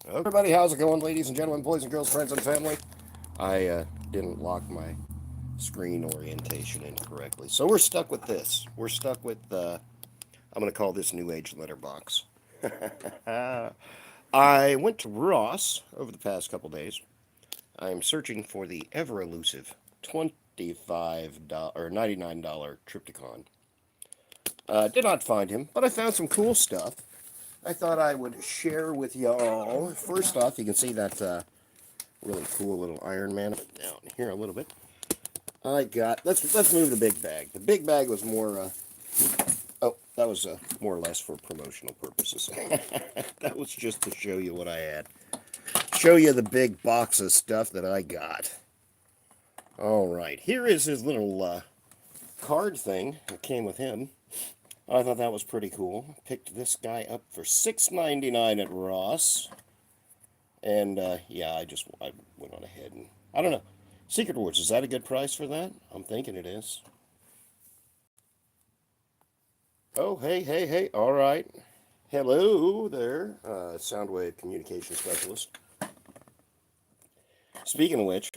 Everybody, how's it going, ladies and gentlemen, boys and girls, friends and family? I didn't lock my screen orientation incorrectly, so we're stuck with this. We're stuck with, I'm going to call this New Age letterbox. I went to Ross over the past couple days. I'm searching for the ever elusive $25 or $99 Triptacon. Did not find him, but I found some cool stuff I thought I would share with y'all. First off, you can see that really cool little Iron Man down here a little bit. I got, let's move the big bag. The big bag was more, oh, that was more or less for promotional purposes. That was just to show you what I had. Show you the big box of stuff that I got. All right, here is his little card thing that came with him. I thought that was pretty cool. Picked this guy up for $6.99 at Ross. And, yeah, I went on ahead and, I don't know. Secret Wars, is that a good price for that? I'm thinking it is. Oh, hey, all right. Hello there, Soundwave Communication Specialist. Speaking of which,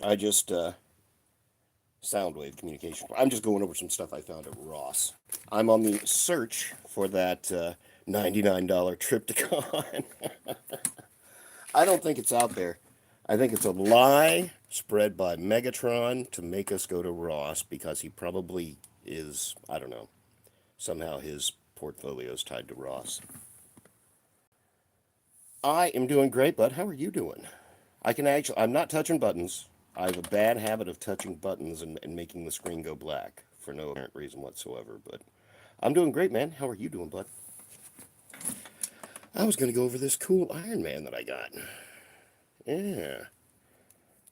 Soundwave Communication, I'm just going over some stuff I found at Ross. I'm on the search for that $99 Triptacon. I don't think it's out there. I think it's a lie spread by Megatron to make us go to Ross because he probably is, I don't know, somehow his portfolio is tied to Ross. I am doing great, bud. How are you doing? I'm not touching buttons. I have a bad habit of touching buttons and making the screen go black for no apparent reason whatsoever, but I'm doing great, man. How are you doing, bud? I was going to go over this cool Iron Man that I got. Yeah.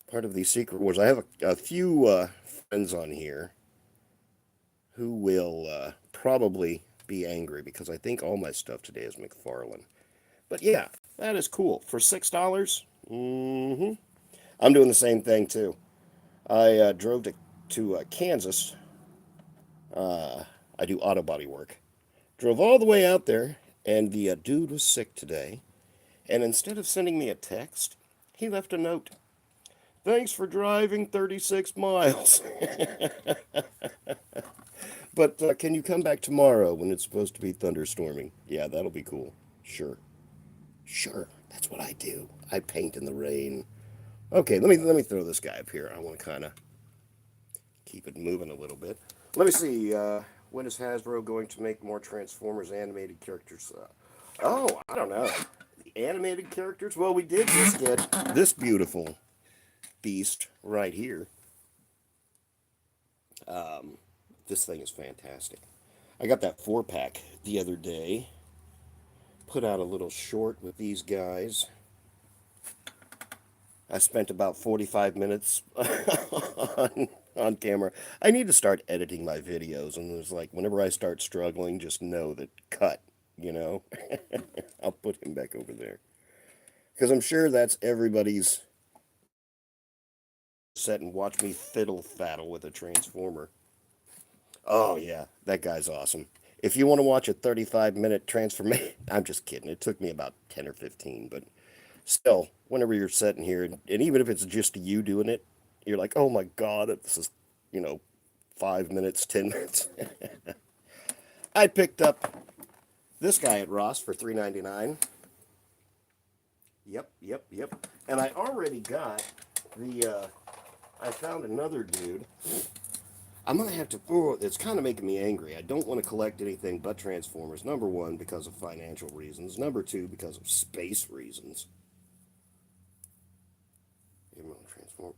Part of the Secret Wars. I have a few friends on here who will probably be angry because I think all my stuff today is McFarlane. But yeah, that is cool. For $6, I'm doing the same thing too. I drove to Kansas. I do auto body work. Drove all the way out there, and the dude was sick today. And instead of sending me a text, he left a note. Thanks for driving 36 miles. But can you come back tomorrow when it's supposed to be thunderstorming? Yeah, that'll be cool. Sure. Sure. That's what I do. I paint in the rain. Okay, let me throw this guy up here. I want to kind of keep it moving a little bit. Let me see. When is Hasbro going to make more Transformers animated characters? Oh, I don't know. The animated characters? Well, we did just get this beautiful beast right here. This thing is fantastic. I got that 4-pack the other day. Put out a little short with these guys. I spent about 45 minutes on camera. I need to start editing my videos, and it's like whenever I start struggling, just know that cut, you know? I'll put him back over there. Because I'm sure that's everybody's set and watch me fiddle faddle with a Transformer. Oh, yeah, that guy's awesome. If you want to watch a 35-minute transformation, I'm just kidding. It took me about 10 or 15, but still, whenever you're sitting here, and even if it's just you doing it, you're like, oh my God, this is, 5 minutes, 10 minutes. I picked up this guy at Ross for $3.99. Yep. And I already got I found another dude. I'm going to have to, it's kind of making me angry. I don't want to collect anything but Transformers. Number one, because of financial reasons. Number two, because of space reasons.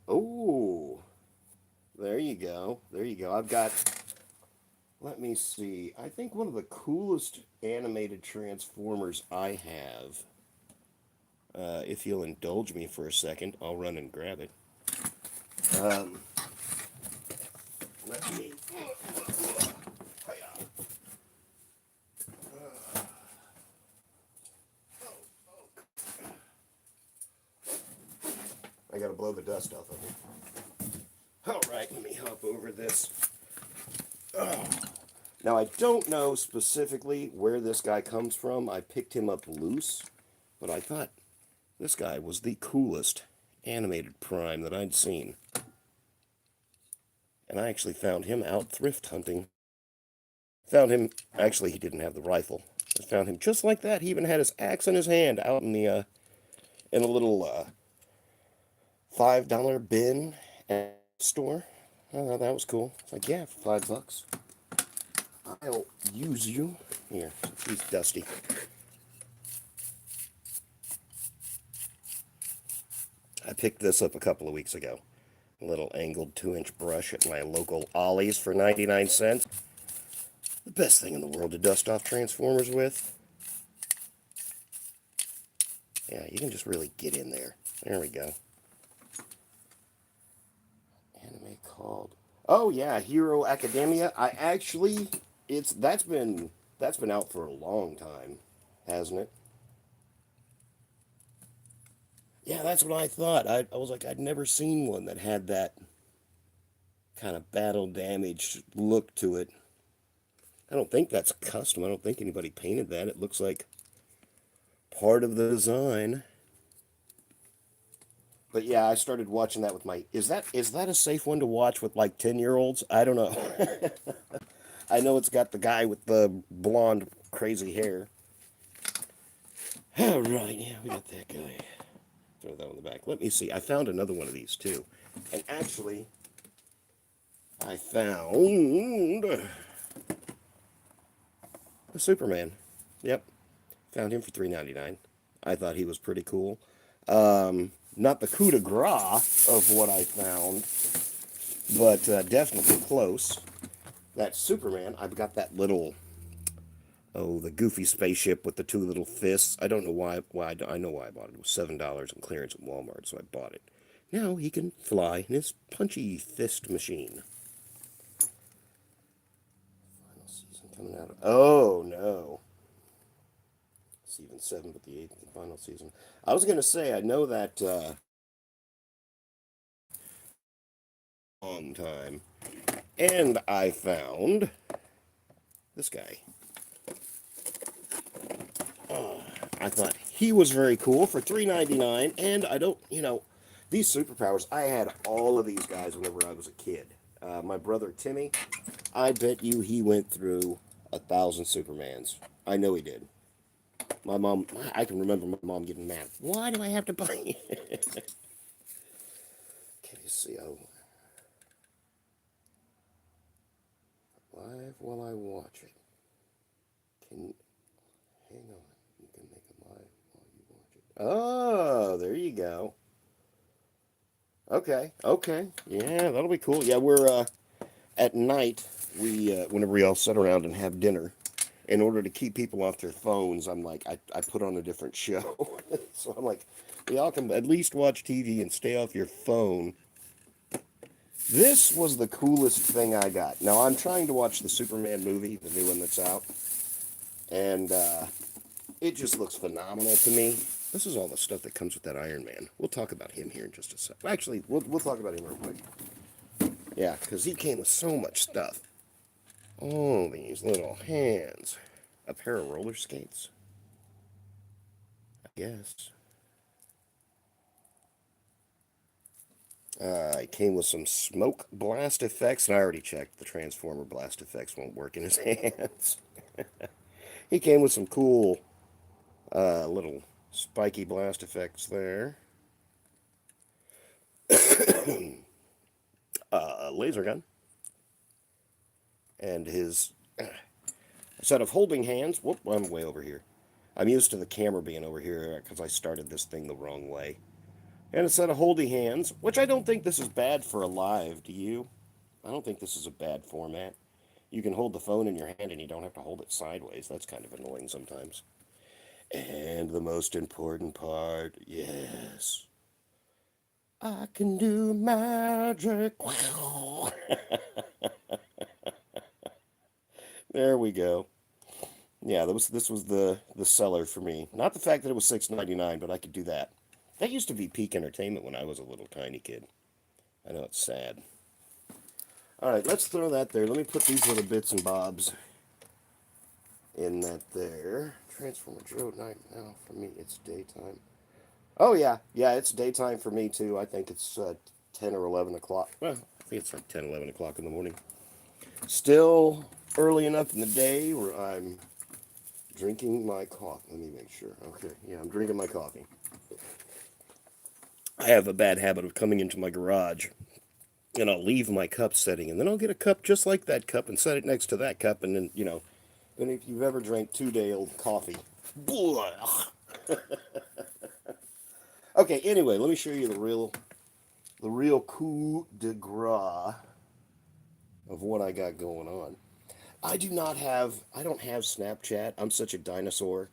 Oh, there you go. I've got, let me see. I think one of the coolest animated Transformers I have, if you'll indulge me for a second, I'll run and grab it. Let me, I gotta blow the dust off of it. All right, let me hop over this. Oh. Now, I don't know specifically where this guy comes from. I picked him up loose, but I thought This guy was the coolest animated Prime that I'd seen. And I actually found him out thrift hunting. Found him, actually he didn't have the rifle. I found him just like that. He even had his axe in his hand out in a little $5 bin at the store. That was cool. It's like, yeah, for $5. I'll use you. Here, he's dusty. I picked this up a couple of weeks ago. A little angled 2-inch brush at my local Ollie's for 99 cents. The best thing in the world to dust off Transformers with. Yeah, you can just really get in there. There we go. Anime called... Oh yeah, Hero Academia. I actually... That's been out for a long time, hasn't it? Yeah, that's what I thought. I was like, I'd never seen one that had that kind of battle damaged look to it. I don't think that's custom. I don't think anybody painted that. It looks like part of the design. But yeah, I started watching that with my... Is that a safe one to watch with like 10-year-olds? I don't know. I know it's got the guy with the blonde crazy hair. All right, yeah, we got that guy. Throw that on the back. Let me see. I found another one of these too. And actually, I found a Superman. Yep. Found him for $3.99. I thought he was pretty cool. Not the coup de grace of what I found, but definitely close. That Superman, I've got that little, the goofy spaceship with the two little fists. I don't know why I know why I bought it. It was $7 in clearance at Walmart, so I bought it. Now he can fly in his punchy fist machine. Final season coming out. Oh, no. Season 7, but the 8th and final season. I was going to say, I know that long time. And I found this guy. I thought he was very cool for $3.99, and I don't, these superpowers, I had all of these guys whenever I was a kid. My brother Timmy, I bet you he went through 1,000 Supermans. I know he did. My mom, I can remember my mom getting mad. Why do I have to buy it? Can you see? Oh, live while I watch it. Hang on. You can make it live while you watch it. Oh, there you go. Okay. Yeah, that'll be cool. Yeah, we're at night. Whenever we all sit around and have dinner, in order to keep people off their phones, I'm like, I put on a different show. So I'm like, y'all can at least watch TV and stay off your phone. This was the coolest thing I got. Now, I'm trying to watch the Superman movie, the new one that's out, and it just looks phenomenal to me. This is all the stuff that comes with that Iron Man. We'll talk about him here in just a sec. Actually, we'll talk about him real quick. Yeah, because he came with so much stuff. Oh, these little hands. A pair of roller skates? I guess. It came with some smoke blast effects, and I already checked. The Transformer blast effects won't work in his hands. He came with some cool little spiky blast effects there. Laser gun. And his set of holding hands. Whoop, I'm way over here. I'm used to the camera being over here because I started this thing the wrong way. And a set of holding hands, which I don't think this is bad for a live, do you? I don't think this is a bad format. You can hold the phone in your hand and you don't have to hold it sideways. That's kind of annoying sometimes. And the most important part, yes. I can do magic. There we go. Yeah, this was the seller for me. Not the fact that it was $6.99, but I could do that. That used to be peak entertainment when I was a little tiny kid. I know it's sad. All right, let's throw that there. Let me put these little bits and bobs in that there. Transformers Road night. Now, for me, it's daytime. Oh yeah, yeah. It's daytime for me too. I think it's 10 or 11 o'clock. Well, I think it's like 10, 11 o'clock in the morning. Still early enough in the day where I'm drinking my coffee. Let me make sure. Okay, yeah, I'm drinking my coffee. I have a bad habit of coming into my garage and I'll leave my cup setting, and then I'll get a cup just like that cup and set it next to that cup, and then and if you've ever drank 2 day old coffee, blah. Okay, anyway, let me show you the real coup de grace of what I got going on. I don't have Snapchat. I'm such a dinosaur.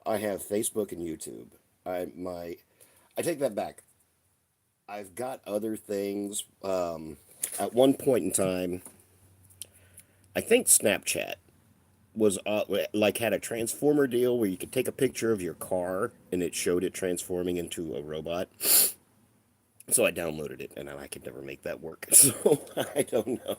I have Facebook and YouTube. I take that back. I've got other things. At one point in time, I think Snapchat was like had a transformer deal where you could take a picture of your car and it showed it transforming into a robot. So I downloaded it and I could never make that work. So I don't know.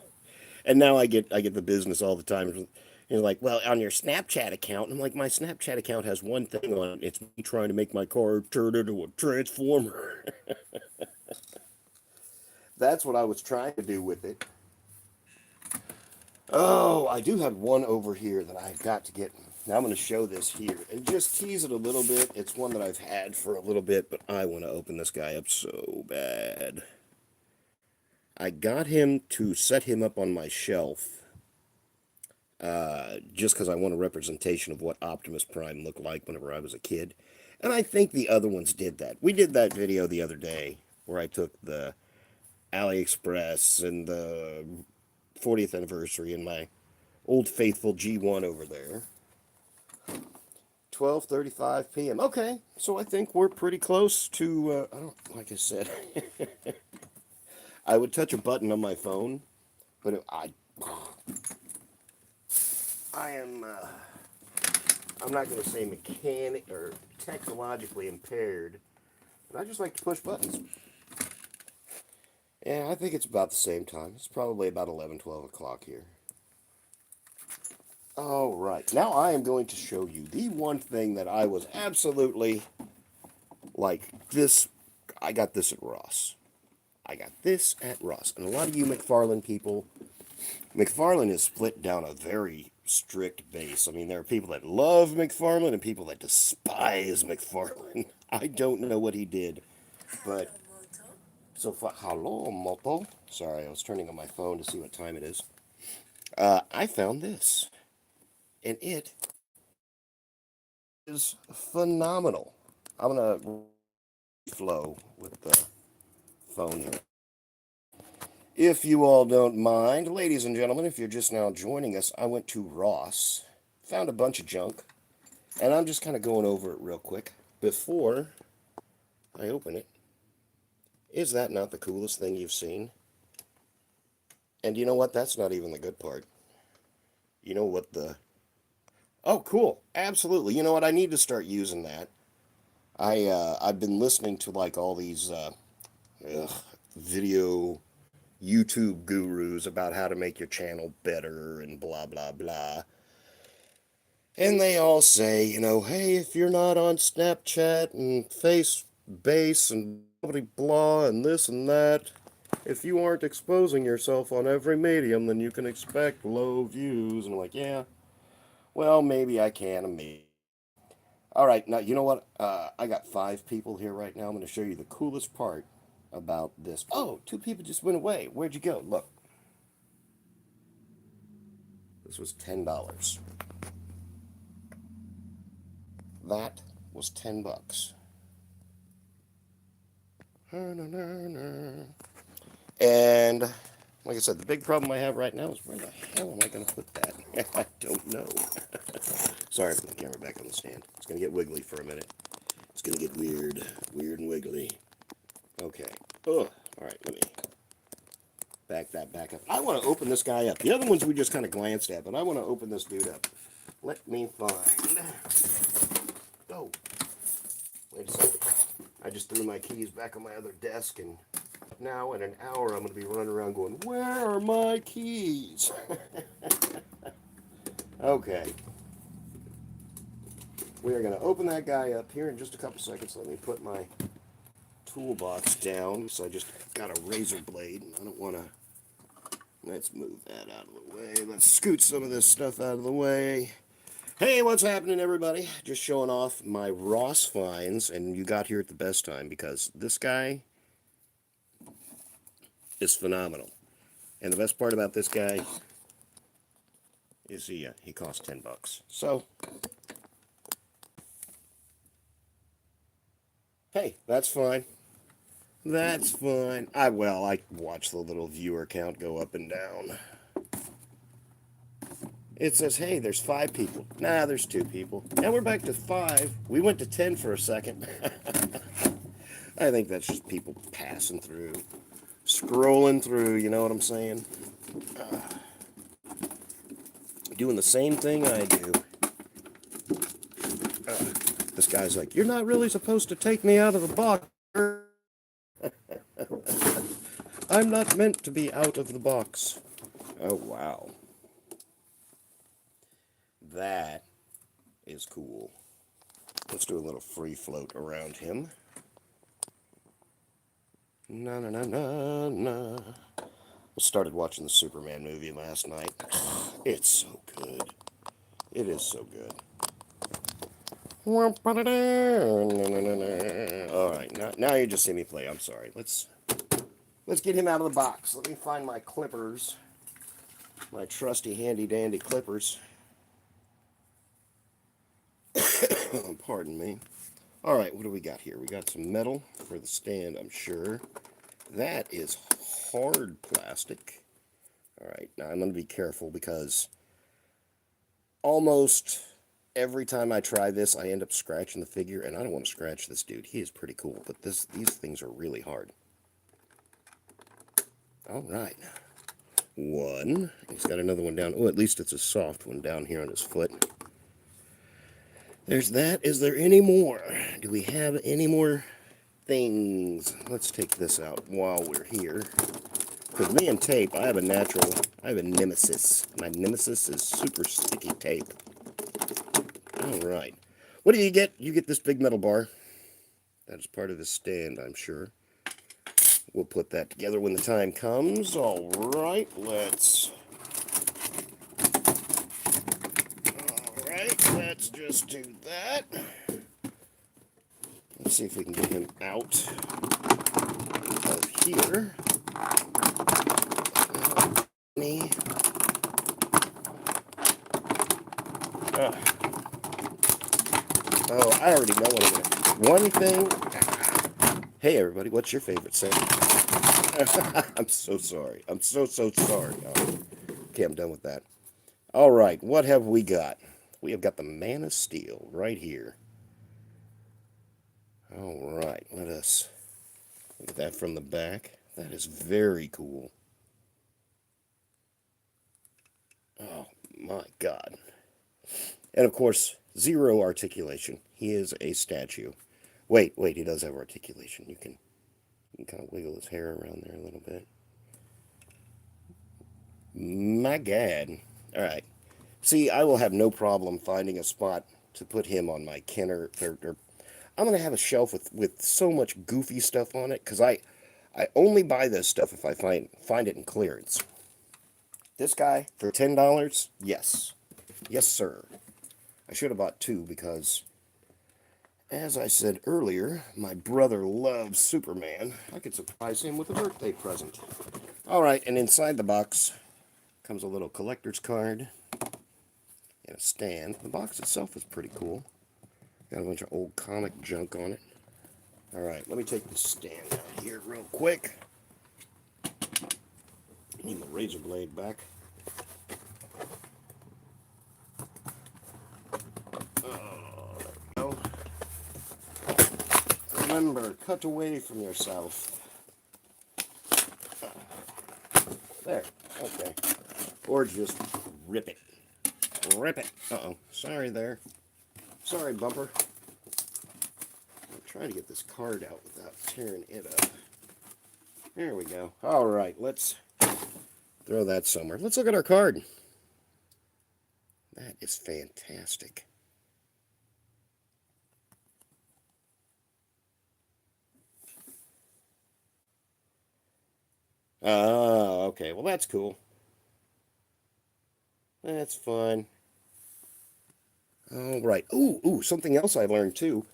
And now I get the business all the time. You're like, well, on your Snapchat account, and I'm like, my Snapchat account has one thing on it. It's me trying to make my car turn into a transformer. That's what I was trying to do with it. Oh, I do have one over here that I've got to get. Now I'm going to show this here and just tease it a little bit. It's one that I've had for a little bit, but I want to open this guy up so bad. I got him to set him up on my shelf just because I want a representation of what Optimus Prime looked like whenever I was a kid. And I think the other ones did that. We did that video the other day where I took the AliExpress and the 40th anniversary and my old faithful G1 over there. 12:35 p.m. Okay, so I think we're pretty close to. I don't like I said. I would touch a button on my phone, but I am. I'm not going to say mechanic or technologically impaired, but I just like to push buttons. Yeah, I think it's about the same time. It's probably about 11, 12 o'clock here. All right, now I am going to show you the one thing that I was absolutely like this. I got this at Ross. I got this at Ross. And a lot of you McFarlane people, McFarlane is split down a very strict base. I mean, there are people that love McFarlane and people that despise McFarlane. I don't know what he did, but so far, hello, Moto. Sorry, I was turning on my phone to see what time it is. I found this, and it is phenomenal. I'm gonna flow with the phone here. If you all don't mind, ladies and gentlemen, if you're just now joining us, I went to Ross, found a bunch of junk, and I'm just kind of going over it real quick before I open it. Is that not the coolest thing you've seen? And you know what? That's not even the good part. You know what the... Oh, cool. Absolutely. You know what? I need to start using that. I've been listening to like all these ugh, video YouTube gurus about how to make your channel better and blah, blah, blah. And they all say, hey, if you're not on Snapchat and Face Base and blah, blah, and this and that, if you aren't exposing yourself on every medium, then you can expect low views. And I'm like, yeah, well, maybe I can, and maybe. All right, now, you know what? I got 5 people here right now. I'm going to show you the coolest part about this. Oh, 2 people just went away. Where'd you go? Look. This was $10. That was $10. And like I said, the big problem I have right now is where the hell am I going to put that? I don't know. Sorry for the camera back on the stand. It's going to get wiggly for a minute. It's going to get weird and wiggly. Okay. Oh, all right, let me back that back up. I want to open this guy up. The other ones we just kind of glanced at, but I want to open this dude up. Let me find... Oh, wait a second. I just threw my keys back on my other desk, and now in an hour I'm going to be running around going, where are my keys? Okay. We are going to open that guy up here in just a couple seconds. Let me put my toolbox down. So I just got a razor blade. I don't want to... Let's move that out of the way. Let's scoot some of this stuff out of the way. Hey, what's happening, everybody? Just showing off my Ross finds, and you got here at the best time because this guy is phenomenal. And the best part about this guy is he costs $10. So, hey, that's fine. That's fine. I watch the little viewer count go up and down. It says, hey, there's 5 people. Nah, there's 2 people. Now we're back to 5. We went to 10 for a second. I think that's just people passing through. Scrolling through, you know what I'm saying? Doing the same thing I do. This guy's like, you're not really supposed to take me out of the box. I'm not meant to be out of the box. Oh, wow. That is cool. Let's do a little free float around him. Na na na na na. I started watching the Superman movie last night. It's so good. It is so good. Alright, now you just see me play. I'm sorry. Let's get him out of the box. Let me find my clippers. My trusty handy dandy clippers. Pardon me. Alright, what do we got here? We got some metal for the stand, I'm sure. That is hard plastic. Alright, now I'm going to be careful because almost every time I try this, I end up scratching the figure, and I don't want to scratch this dude. He is pretty cool, but these things are really hard. Alright. One. He's got another one down. Oh, at least it's a soft one down here on his foot. There's that. Is there any more? Do we have any more things? Let's take this out while we're here. Because me and tape, I have a nemesis. My nemesis is super sticky tape. Alright. What do you get? You get this big metal bar. That is part of the stand, I'm sure. We'll put that together when the time comes. Alright, let's just do that. Let's see if we can get him out of here. Oh, I already know what I'm going to do. One thing. Hey, everybody, what's your favorite saying? I'm so sorry. I'm so sorry. Oh, okay, I'm done with that. All right, what have we got? We have got the Man of Steel right here. All right, let us look at that from the back. That is very cool. Oh, my God. And, of course, 0 articulation. He is a statue. Wait, he does have articulation. You can kind of wiggle his hair around there a little bit. My God. All right. See, I will have no problem finding a spot to put him on my Kenner. I'm going to have a shelf with so much goofy stuff on it, because I only buy this stuff if I find it in clearance. This guy, for $10, yes. Yes, sir. I should have bought 2 because, as I said earlier, my brother loves Superman. I could surprise him with a birthday present. All right, and inside the box comes a little collector's card and a stand. The box itself is pretty cool. Got a bunch of old comic junk on it. All right, let me take this stand out here real quick. Need my razor blade back. Remember, cut away from yourself. There, okay. Or just rip it. Rip it. Uh-oh, sorry there. Sorry, bumper. I'm trying to get this card out without tearing it up. There we go. All right, let's throw that somewhere. Let's look at our card. That is fantastic. Oh, okay. Well, that's cool. That's fun. All right. Ooh, something else I learned too.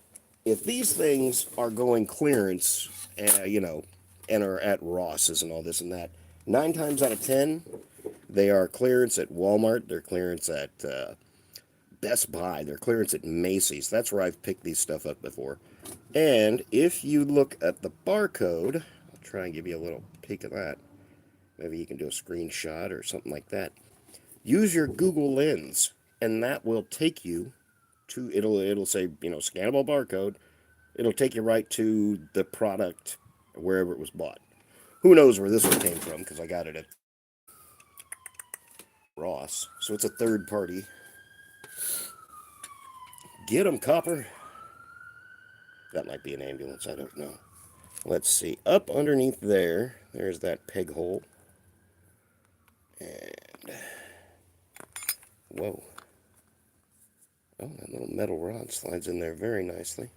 If these things are going clearance, and are at Ross's and all this and that, 9 times out of 10, they are clearance at Walmart. They're clearance at Best Buy. They're clearance at Macy's. That's where I've picked these stuff up before. And if you look at the barcode, I'll try and give you a little peek of that. Maybe you can do a screenshot or something like that. Use your Google Lens, and that will take you to it'll say, scannable barcode. It'll take you right to the product wherever it was bought. Who knows where this one came from, because I got it at Ross. So it's a third party. Get 'em, copper. That might be an ambulance, I don't know. Let's see. Up underneath there's that peg hole. And, whoa. Oh, that little metal rod slides in there very nicely.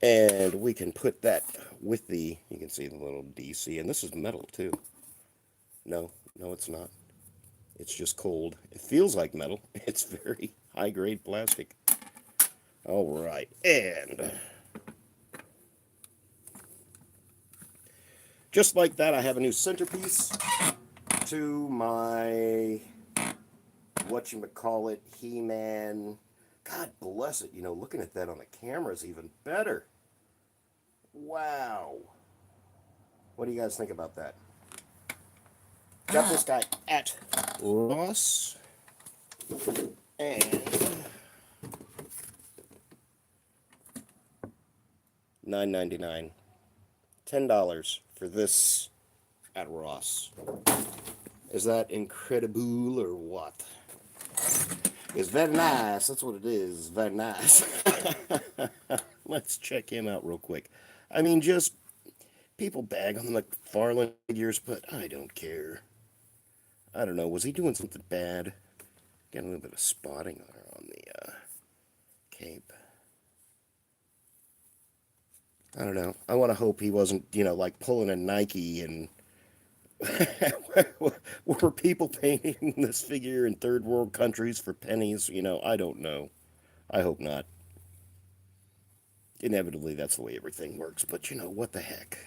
And we can put that with you can see the little DC, and this is metal too. No, it's not. It's just cold. It feels like metal. It's very high-grade plastic. All right, and just like that, I have a new centerpiece to my, whatchamacallit, He-Man. God bless it. Looking at that on the camera is even better. Wow. What do you guys think about that? Got this guy at Ross. And $9.99. $10 for this at Ross. Is that incredible or what? It's very nice. That's what it is. Very nice. Let's check him out real quick. I mean, just people bag on the McFarlane figures, but I don't care. I don't know. Was he doing something bad? Got a little bit of spotting on the cape. I don't know. I want to hope he wasn't, like pulling a Nike and were people painting this figure in third world countries for pennies? I don't know. I hope not. Inevitably, that's the way everything works. But what the heck?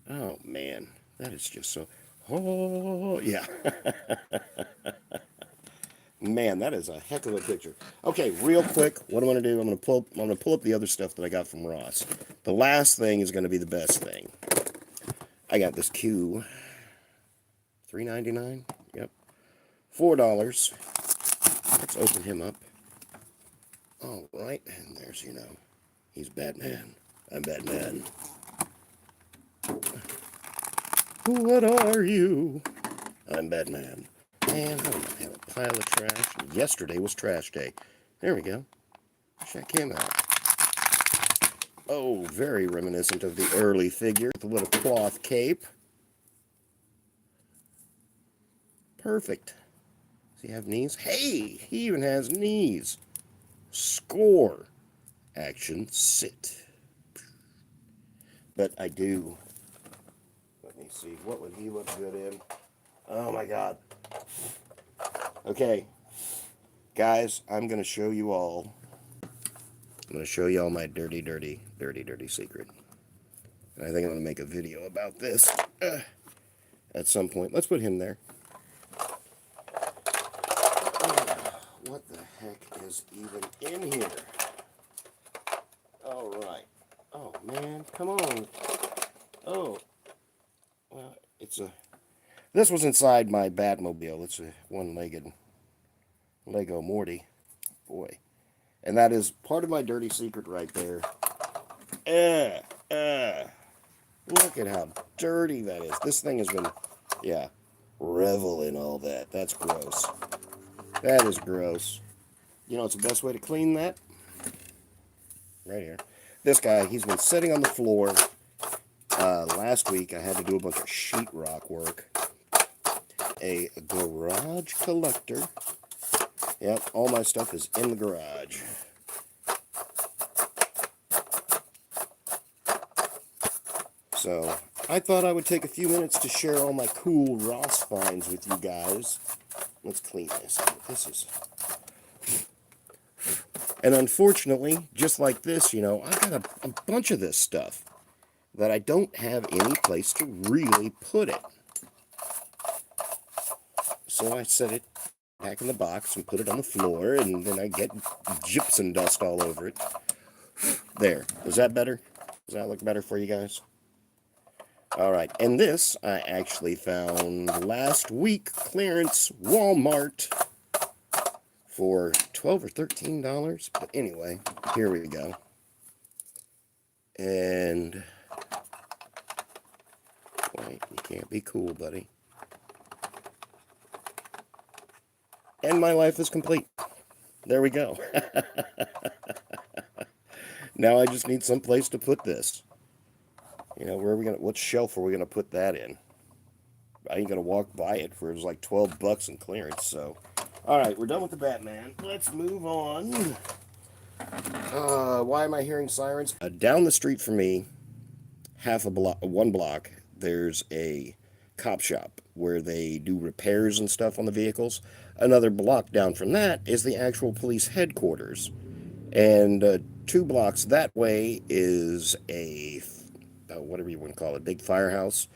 Oh man, that is just so. Oh yeah, man, that is a heck of a picture. Okay, real quick, what I'm gonna do? I'm gonna pull up the other stuff that I got from Ross. The last thing is gonna be the best thing. I got this Q. $3.99. Yep. $4. Let's open him up. All right, and there's he's Batman. I'm Batman. What are you? I'm Batman. And I don't have a pile of trash. Yesterday was trash day. There we go. Check him out. Oh, very reminiscent of the early figure with a little cloth cape. Perfect. Does he have knees? Hey, he even has knees. Score. Action, sit. But I do. Let me see. What would he look good in? Oh my God. Okay. Guys, I'm going to show you all. I'm going to show you all my dirty secret. And I think I'm going to make a video about this at some point. Let's put him there. What the heck is even in here? All right. Oh, man. Come on. Oh. Well, this was inside my Batmobile. It's a one-legged Lego Morty. Boy. And that is part of my dirty secret right there. Look at how dirty that is. This thing has been, revel in all that. That's gross. That is gross. What's the best way to clean that? Right here. This guy, he's been sitting on the floor. Last week, I had to do a bunch of sheetrock work. A garage collector. Yep, all my stuff is in the garage. So, I thought I would take a few minutes to share all my cool Ross finds with you guys. Let's clean this. This is... And unfortunately, just like this, I got a bunch of this stuff that I don't have any place to really put it. So I set it back in the box and put it on the floor, and then I get gypsum dust all over it. There. Is that better? Does that look better for you guys? Alright, and this I actually found last week, clearance Walmart, for $12 or $13. But anyway, here we go. And... wait, you can't be cool, buddy. And my life is complete. There we go. Now I just need some place to put this. Where are we gonna? What shelf are we gonna put that in? I ain't gonna walk by it for it was like $12 in clearance. So, all right, we're done with the Batman. Let's move on. Why am I hearing sirens? Down the street from me, one block, there's a cop shop where they do repairs and stuff on the vehicles. Another block down from that is the actual police headquarters. And 2 blocks that way is a, whatever you want to call it, big firehouse.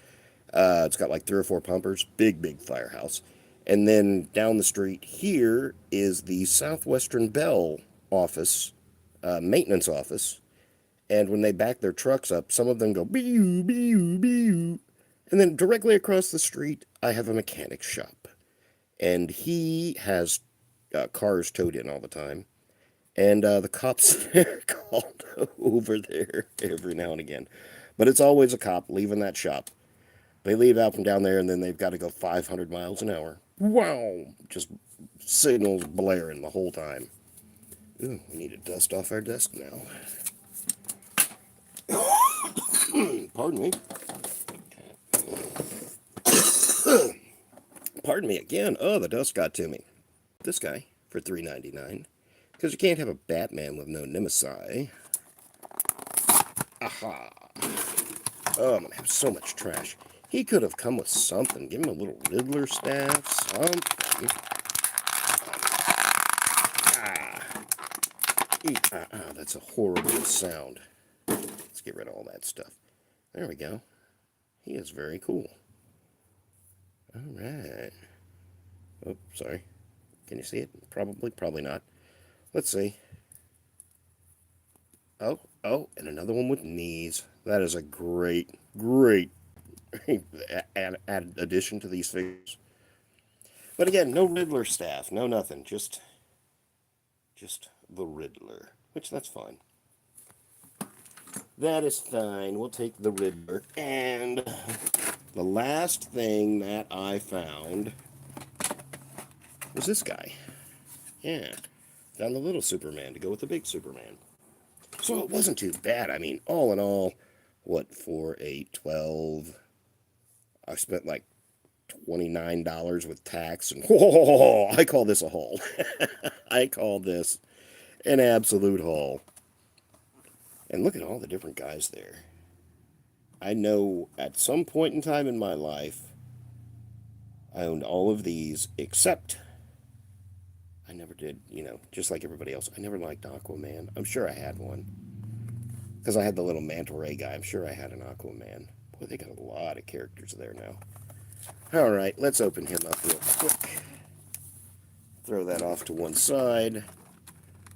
It's got like 3 or 4 pumpers, big firehouse. And then down the street here is the Southwestern Bell office, maintenance office. And when they back their trucks up, some of them go beep, beep, beep. And then directly across the street, I have a mechanic shop. And he has cars towed in all the time. And the cops are called over there every now and again. But it's always a cop leaving that shop. They leave out from down there, and then they've got to go 500 miles an hour. Wow! Just signals blaring the whole time. Ooh, we need to dust off our desk now. Pardon me. Pardon me again. Oh, the dust got to me. This guy for $3.99. Because you can't have a Batman with no nemesis. Aha. Oh, I'm going to have so much trash. He could have come with something. Give him a little Riddler staff, something. That's a horrible sound. Let's get rid of all that stuff. There we go. He is very cool. All right. Oh, sorry. Can you see it? Probably not. Let's see. Oh, and another one with knees. That is a great add addition to these figures. But again, no Riddler staff, no nothing. Just the Riddler, which that's fine. That is fine. We'll take the Riddler. And the last thing that I found was this guy. Yeah. Found the little Superman to go with the big Superman. So it wasn't too bad. I mean, all in all, what, 4, 8, 12... I spent like $29 with tax, and whoa, I call this a haul. I call this an absolute haul. And look at all the different guys there. I know at some point in time in my life, I owned all of these, except I never did, just like everybody else, I never liked Aquaman. I'm sure I had one. Because I had the little manta ray guy. I'm sure I had an Aquaman. Boy, they got a lot of characters there now. All right, let's open him up real quick. Throw that off to one side.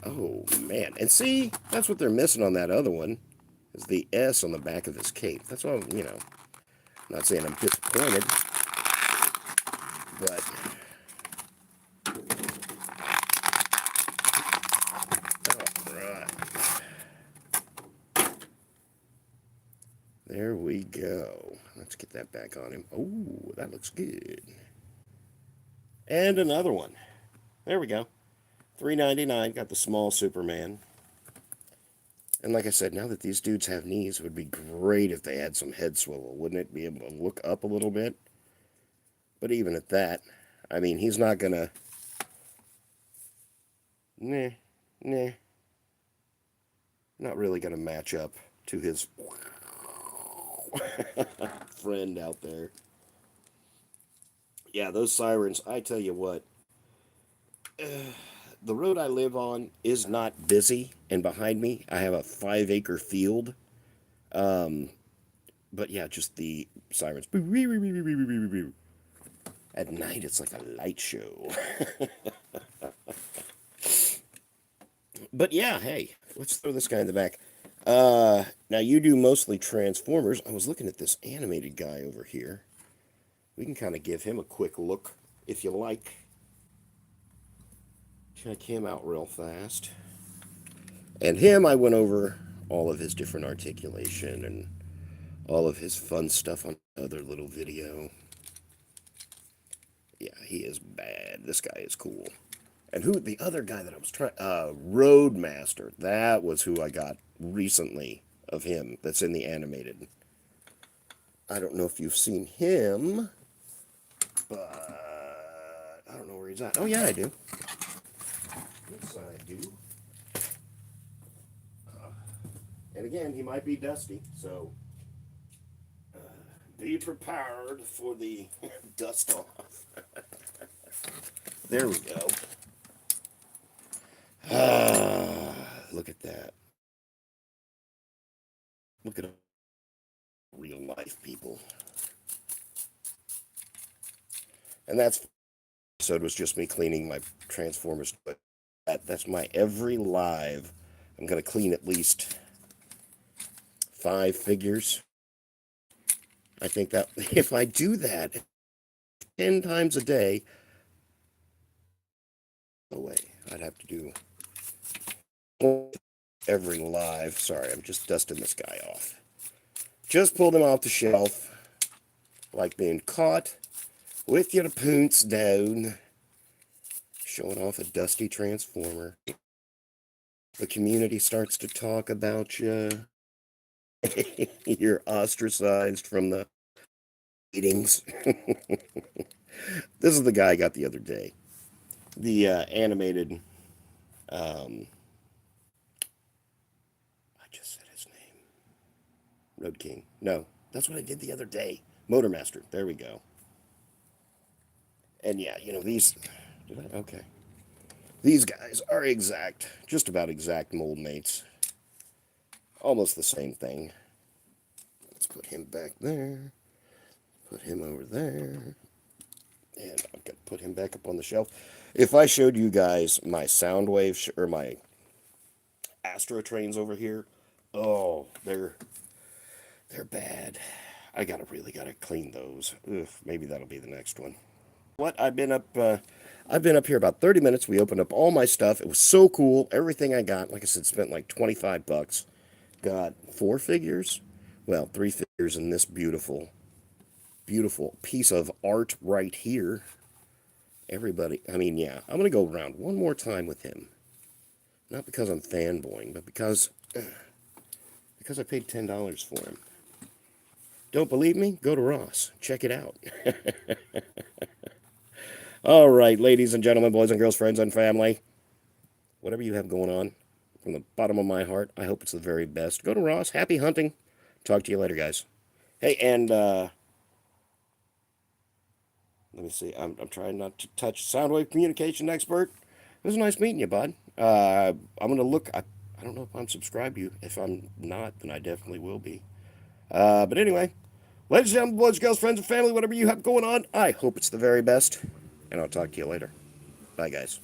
Oh, man. And see, that's what they're missing on that other one, is the S on the back of his cape. That's all, I'm not saying I'm disappointed, but... all right. There we go. Let's get that back on him. Oh, that looks good. And another one. There we go. $3.99. Got the small Superman. And like I said, now that these dudes have knees, it would be great if they had some head swivel. Wouldn't it be able to look up a little bit? But even at that, I mean, he's not going to... Nah. Not really going to match up to his friend out there. Yeah, those sirens, I tell you what, the road I live on is not busy, and behind me, I have a 5 acre field. But yeah, just the sirens. At night, it's like a light show. But yeah, hey, let's throw this guy in the back. Now you do mostly Transformers. I was looking at this animated guy over here. We can kind of give him a quick look if you like. Check him out real fast. And him, I went over all of his different articulation and all of his fun stuff on another little video. Yeah, he is bad. This guy is cool. And who, the other guy that I was trying, Roadmaster. That was who I got recently of him that's in the animated. I don't know if you've seen him, but I don't know where he's at. Oh, yeah, I do. Yes, I do. And again, he might be dusty, so be prepared for the dust off. There we go. Look at that. Look at real life people. And that's episode was just me cleaning my Transformers. But that's my every live. I'm going to clean at least 5 figures. I think that if I do that 10 times a day, no way. I'd have to do every live. Sorry, I'm just dusting this guy off. Just pulled him off the shelf. Like being caught with your pants down. Showing off a dusty Transformer. The community starts to talk about you. You're ostracized from the meetings. This is the guy I got the other day. The animated. I just said his name. Road King. No, that's what I did the other day. Motormaster. There we go. And yeah, you know, these. Did I? Okay. These guys are exact, just about exact mold mates. Almost the same thing. Let's put him back there. Put him over there. And I'm going to put him back up on the shelf. If I showed you guys my Soundwave, or my Astro Trains over here, oh, they're bad. Really gotta clean those. Ugh, maybe that'll be the next one. What? I've been up here about 30 minutes. We opened up all my stuff. It was so cool. Everything I got, like I said, spent like 25 bucks. Got 4 figures. Well, 3 figures in this beautiful, beautiful piece of art right here. Everybody, I mean, yeah, I'm going to go around one more time with him. Not because I'm fanboying, but because I paid $10 for him. Don't believe me? Go to Ross. Check it out. All right, ladies and gentlemen, boys and girls, friends and family, whatever you have going on, from the bottom of my heart, I hope it's the very best. Go to Ross. Happy hunting. Talk to you later, guys. Hey, and let me see. I'm trying not to touch Soundwave communication expert. It was nice meeting you, bud. I'm gonna look. I don't know if I'm subscribed to you. If I'm not, then I definitely will be. But anyway, ladies and gentlemen, boys, girls, friends, and family, whatever you have going on, I hope it's the very best. And I'll talk to you later. Bye, guys.